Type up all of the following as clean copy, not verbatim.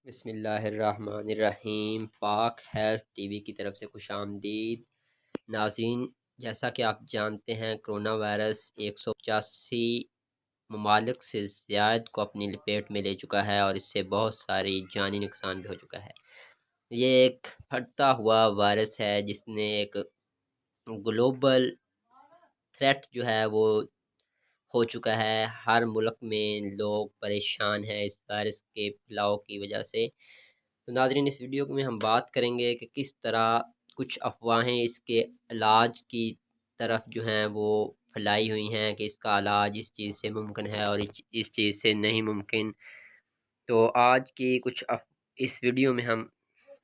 بسم اللہ الرحمن الرحیم۔ پاک ہیلتھ ٹی وی کی طرف سے خوش آمدید ناظرین۔ جیسا کہ آپ جانتے ہیں کرونا وائرس 185 ممالک سے زائد کو اپنی لپیٹ میں لے چکا ہے اور اس سے بہت ساری جانی نقصان بھی ہو چکا ہے۔ یہ ایک پھٹتا ہوا وائرس ہے جس نے ایک گلوبل تھریٹ جو ہے وہ ہو چکا ہے۔ ہر ملک میں لوگ پریشان ہیں اس وائرس کے پھیلاؤ کی وجہ سے۔ تو ناظرین، اس ویڈیو میں ہم بات کریں گے کہ کس طرح کچھ افواہیں اس کے علاج کی طرف جو ہیں وہ پھیلائی ہوئی ہیں کہ اس کا علاج اس چیز سے ممکن ہے اور اس چیز سے نہیں ممکن۔ تو آج کی اس ویڈیو میں ہم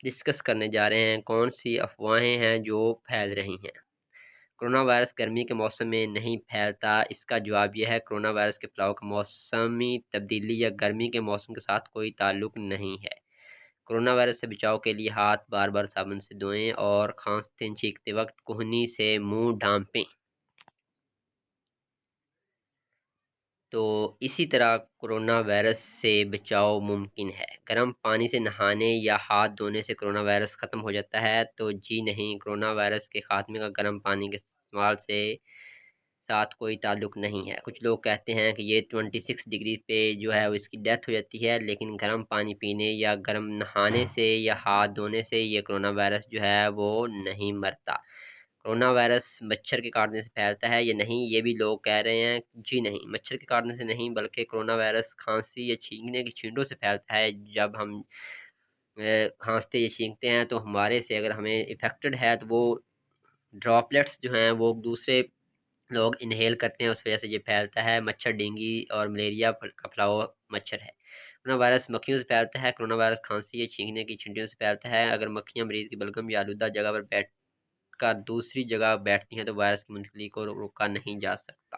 ڈسکس کرنے جا رہے ہیں کون سی افواہیں ہیں جو پھیل رہی ہیں۔ کرونا وائرس گرمی کے موسم میں نہیں پھیلتا، اس کا جواب یہ ہے کرونا وائرس کے پھیلاؤ کا موسمی تبدیلی یا گرمی کے موسم کے ساتھ کوئی تعلق نہیں ہے۔ کرونا وائرس سے بچاؤ کے لیے ہاتھ بار بار صابن سے دھوئیں اور کھانستے چھینکتے وقت کہنی سے منہ ڈھانپیں۔ تو اسی طرح کرونا وائرس سے بچاؤ ممکن ہے۔ گرم پانی سے نہانے یا ہاتھ دھونے سے کرونا وائرس ختم ہو جاتا ہے؟ تو جی نہیں، کرونا وائرس کے خاتمے کا گرم پانی کے استعمال سے ساتھ کوئی تعلق نہیں ہے۔ کچھ لوگ کہتے ہیں کہ یہ 26 ڈگری پہ جو ہے اس کی ڈیتھ ہو جاتی ہے، لیکن گرم پانی پینے یا گرم نہانے سے یا ہاتھ دھونے سے یہ کرونا وائرس جو ہے وہ نہیں مرتا۔ کرونا وائرس مچھر کے کاٹنے سے پھیلتا ہے یا نہیں، یہ بھی لوگ کہہ رہے ہیں جی نہیں، مچھر کے کاٹنے سے نہیں، بلکہ کرونا وائرس کھانسی یا چھینکنے کی چھینٹوں سے پھیلتا ہے۔ جب ہم کھانستے یا چھینکتے ہیں تو ہمارے سے اگر ہمیں افیکٹڈ ہے تو وہ ڈراپلیٹس جو ہیں وہ دوسرے لوگ انہیل کرتے ہیں، اس وجہ سے یہ پھیلتا ہے۔ مچھر ڈینگی اور ملیریا کا پھیلاؤ مچھر ہے۔ کرونا وائرس مکھیوں سے پھیلتا ہے۔ کرونا وائرس کھانسی یا چھینکنے کی چھینٹیوں سے پھیلتا ہے۔ اگر مکھیاں مریض کی بلغم یا آلودہ جگہ پر بیٹھ کر دوسری جگہ بیٹھتی ہیں تو وائرس کی منتقلی کو روکا نہیں جا سکتا۔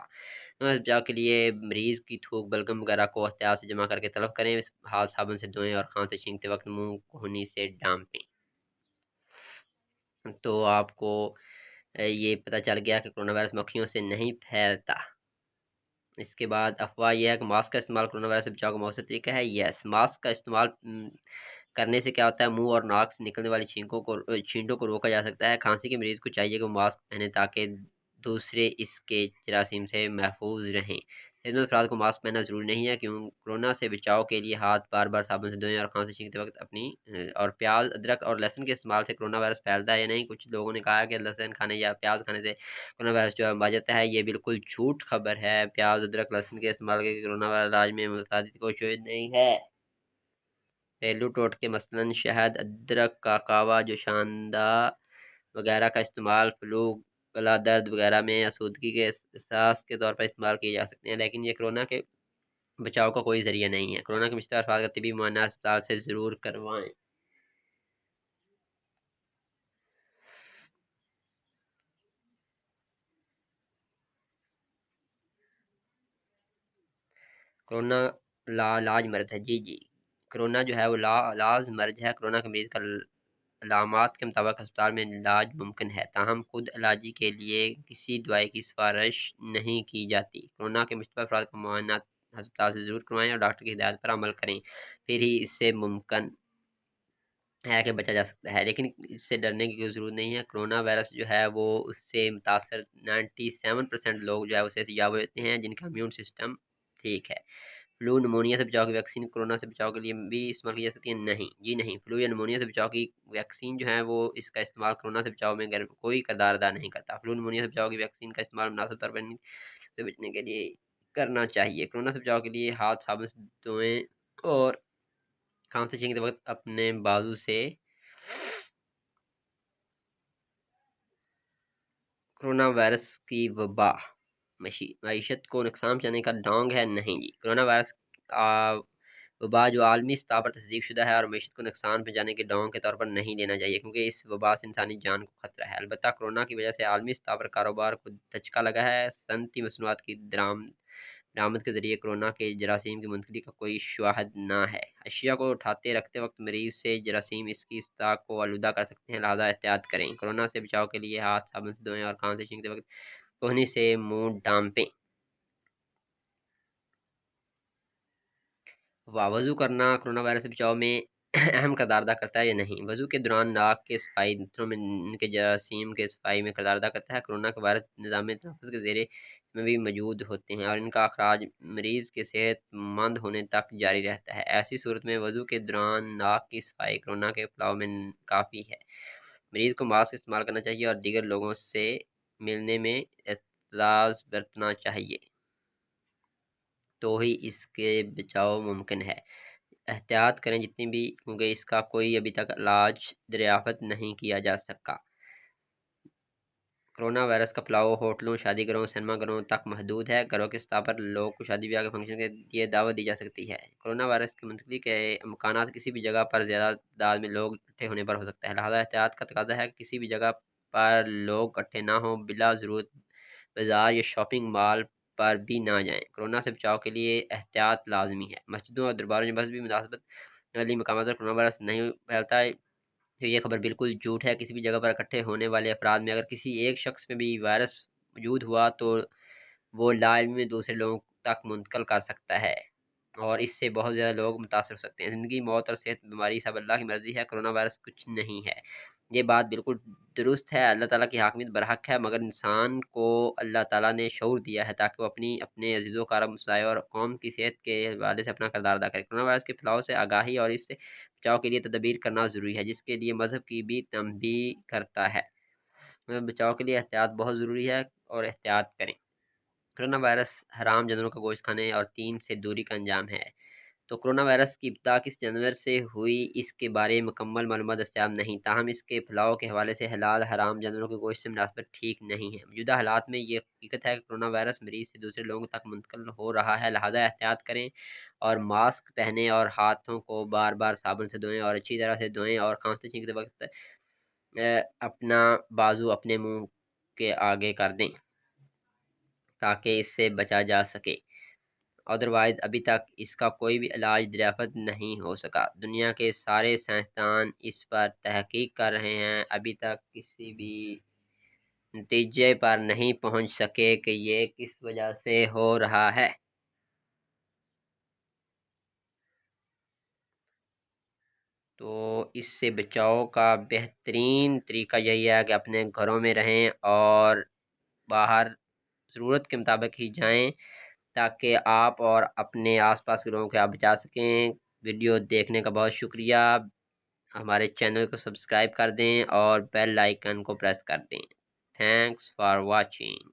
بچاؤ کے لیے مریض کی تھوک، بلغم وغیرہ کو احتیاط سے جمع کر کے طلب کریں۔ ہاتھ صابن سے دھوئیں اور کھانستے چھینکتے وقت منہ کہنی سے ڈھانپیں۔ تو آپ کو یہ پتہ چل گیا کہ کرونا وائرس مکھیوں سے نہیں پھیلتا۔ اس کے بعد افواہ یہ ہے کہ ماسک کا استعمال کرونا وائرس سے بچاؤ کا مؤثر طریقہ ہے۔ یس، ماسک کا استعمال کرنے سے کیا ہوتا ہے، منہ اور ناک سے نکلنے والی چھینٹوں کو روکا جا سکتا ہے۔ کھانسی کے مریض کو چاہیے کہ وہ ماسک پہنے تاکہ دوسرے اس کے جراثیم سے محفوظ رہیں۔ صحت مند افراد کو ماسک پہننا ضروری نہیں ہے کرونا سے بچاؤ کے لیے ہاتھ بار بار صابن سے دھوئیں اور کھانسی چھینکتے وقت اور پیاز، ادرک اور لہسن کے استعمال سے کرونا وائرس پھیلتا ہے یا نہیں۔ کچھ لوگوں نے کہا کہ لہسن کھانے یا پیاز کھانے سے کرونا وائرس جو ہے مر جاتا ہے، یہ بالکل جھوٹ خبر ہے۔ پیاز، ادرک، لہسن کے استعمال کے کرونا وائرس علاج میں متعدد کوششیں نہیں ہے۔ گھریلو ٹوٹکے مثلاً شہد، ادرک کا کہوہ، جوشاندہ وغیرہ کا استعمال فلو، گلا درد وغیرہ میں آسودگی کے احساس کے طور پر استعمال کیے جا سکتے ہیں، لیکن یہ کرونا کے بچاؤ کا کوئی ذریعہ نہیں ہے۔ کرونا کے مشتبہ افراد کا طبی معائنہ اسپتال سے ضرور کروائیں۔ کرونا لاعلاج مرض ہے؟ جی، کرونا جو ہے وہ لاعلاج مرض ہے۔ کرونا کے مریض کا علامات کے مطابق ہسپتال میں علاج ممکن ہے، تاہم خود علاجی کے لیے کسی دوائی کی سفارش نہیں کی جاتی۔ کرونا کے مشتبہ افراد کا معائنہ ہسپتال سے ضرور کروائیں اور ڈاکٹر کی ہدایت پر عمل کریں، پھر ہی اس سے ممکن ہے کہ بچا جا سکتا ہے، لیکن اس سے ڈرنے کی کوئی ضرورت نہیں ہے۔ کرونا وائرس جو ہے وہ اس سے متاثر 97% لوگ جو ہے اسے یاب ہوتے ہیں جن کا امیون سسٹم ٹھیک ہے۔ فلو نمونیا سے بچاؤ کی ویکسین کرونا سے بچاؤ کے لیے بھی استعمال کی جا سکتی ہے؟ نہیں، جی نہیں، فلو یا نمونیا سے بچاؤ کی ویکسین جو ہے وہ اس کا استعمال کرونا سے بچاؤ میں کوئی کردار ادا نہیں کرتا۔ فلو نمونیا سے بچاؤ کی ویکسین کا استعمال مناسب طور پر سے بچنے کے لیے کرنا چاہیے۔ کرونا سے بچاؤ کے لیے ہاتھ صابن سے دھوئیں اور کھانسی چھینکتے وقت اپنے بازو سے کرونا وائرس کی وبا معیشت کو نقصان پہنچانے کا ڈانگ ہے؟ نہیں جی، کرونا وائرس وبا جو عالمی سطح پر تصدیق شدہ ہے اور معیشت کو نقصان پہنچانے کے ڈانگ کے طور پر نہیں لینا چاہیے، کیونکہ اس وبا سے انسانی جان کو خطرہ ہے۔ البتہ کرونا کی وجہ سے عالمی سطح پر کاروبار کو دھچکا لگا ہے۔ صنعتی مصنوعات کی درآمد کے ذریعے کرونا کے جراثیم کی منتقلی کا کوئی شواہد نہ ہے۔ اشیاء کو اٹھاتے رکھتے وقت مریض سے جراثیم اس کی سطح کو آلودہ کر سکتے ہیں، لہذا احتیاط کریں۔ کرونا سے بچاؤ کے لیے ہاتھ صابن سے دھوئیں اور کھانسی چھینکتے وقت کہنی سے منہ ڈھانپیں۔ وضو کرنا کرونا وائرس سے بچاؤ میں اہم کردار ادا کرتا ہے یا نہیں؟ وضو کے دوران ناک کے صفائی نتھروں میں ان کے جراثیم کے صفائی میں کردار ادا کرتا ہے۔ کرونا کے وائرس نظام تنفس کے ذریعے میں بھی موجود ہوتے ہیں اور ان کا اخراج مریض کے صحت مند ہونے تک جاری رہتا ہے۔ ایسی صورت میں وضو کے دوران ناک کی صفائی کرونا کے پھیلاؤ میں کافی ہے۔ مریض کو ماسک استعمال کرنا چاہیے اور دیگر لوگوں سے ملنے میں احتراز برتنا چاہیے، تو ہی اس کے بچاؤ ممکن ہے۔ احتیاط کریں جتنی بھی، کیونکہ اس کا کوئی ابھی تک علاج دریافت نہیں کیا جا سکا۔ کرونا وائرس کا پھیلاؤ ہوٹلوں، شادی گھروں، سینما گھروں تک محدود ہے۔ گھروں کی سطح پر لوگ کو شادی بیاہ کے فنکشن کے لیے دعوت دی جا سکتی ہے۔ کرونا وائرس کی منتقلی کے امکانات کسی بھی جگہ پر زیادہ تعداد میں لوگ اکٹھے ہونے پر ہو سکتا ہے، لہذا احتیاط کا تقاضا ہے کہ کسی بھی جگہ پر لوگ اکٹھے نہ ہوں۔ بلا ضرورت بازار یا شاپنگ مال پر بھی نہ جائیں۔ کرونا سے بچاؤ کے لیے احتیاط لازمی ہے۔ مسجدوں اور درباروں میں مذہبی مناسبت والی مقامات پر کرونا وائرس نہیں پھیلتا ہے، تو یہ خبر بالکل جھوٹ ہے۔ کسی بھی جگہ پر اکٹھے ہونے والے افراد میں اگر کسی ایک شخص میں بھی وائرس موجود ہوا تو وہ لا علمی میں دوسرے لوگوں تک منتقل کر سکتا ہے اور اس سے بہت زیادہ لوگ متاثر ہو سکتے ہیں۔ زندگی، موت اور صحت، بیماری سب اللہ کی مرضی ہے۔ کرونا وائرس کچھ نہیں ہے، یہ بات بالکل درست ہے۔ اللہ تعالیٰ کی حاکمیت برحق ہے، مگر انسان کو اللہ تعالیٰ نے شعور دیا ہے تاکہ وہ اپنے عزیز و کارم مسائل اور قوم کی صحت کے حوالے سے اپنا کردار ادا کرے۔ کرونا وائرس کے پھیلاؤ سے آگاہی اور اس سے بچاؤ کے لیے تدابیر کرنا ضروری ہے، جس کے لیے مذہب کی بھی تنبیہ کرتا ہے۔ بچاؤ کے لیے احتیاط بہت ضروری ہے اور احتیاط کریں۔ کرونا وائرس حرام جانوروں کا گوشت کھانے اور 3 سے دوری کا انجام ہے۔ تو کرونا وائرس کی ابتدا کس جانور سے ہوئی، اس کے بارے میں مکمل معلومات دستیاب نہیں، تاہم اس کے پھیلاؤ کے حوالے سے حلال حرام جانوروں کے گوشت سے مناسبت ٹھیک نہیں ہے۔ موجودہ حالات میں یہ حقیقت ہے کہ کرونا وائرس مریض سے دوسرے لوگوں تک منتقل ہو رہا ہے، لہذا احتیاط کریں اور ماسک پہنیں اور ہاتھوں کو بار بار صابن سے دھوئیں اور اچھی طرح سے دھوئیں اور کھانستے چھینکتے وقت اپنا بازو اپنے منہ کے آگے کر دیں تاکہ اس سے بچا جا سکے۔ ادروائز ابھی تک اس کا کوئی بھی علاج دریافت نہیں ہو سکا۔ دنیا کے سارے سائنسدان اس پر تحقیق کر رہے ہیں، ابھی تک کسی بھی نتیجے پر نہیں پہنچ سکے کہ یہ کس وجہ سے ہو رہا ہے۔ تو اس سے بچاؤ کا بہترین طریقہ یہی ہے کہ اپنے گھروں میں رہیں اور باہر ضرورت کے مطابق ہی جائیں تاکہ آپ اور اپنے آس پاس کے لوگوں کو آپ بچا سکیں۔ ویڈیو دیکھنے کا بہت شکریہ۔ ہمارے چینل کو سبسکرائب کر دیں اور بیل آئیکن کو پریس کر دیں۔ Thanks for watching.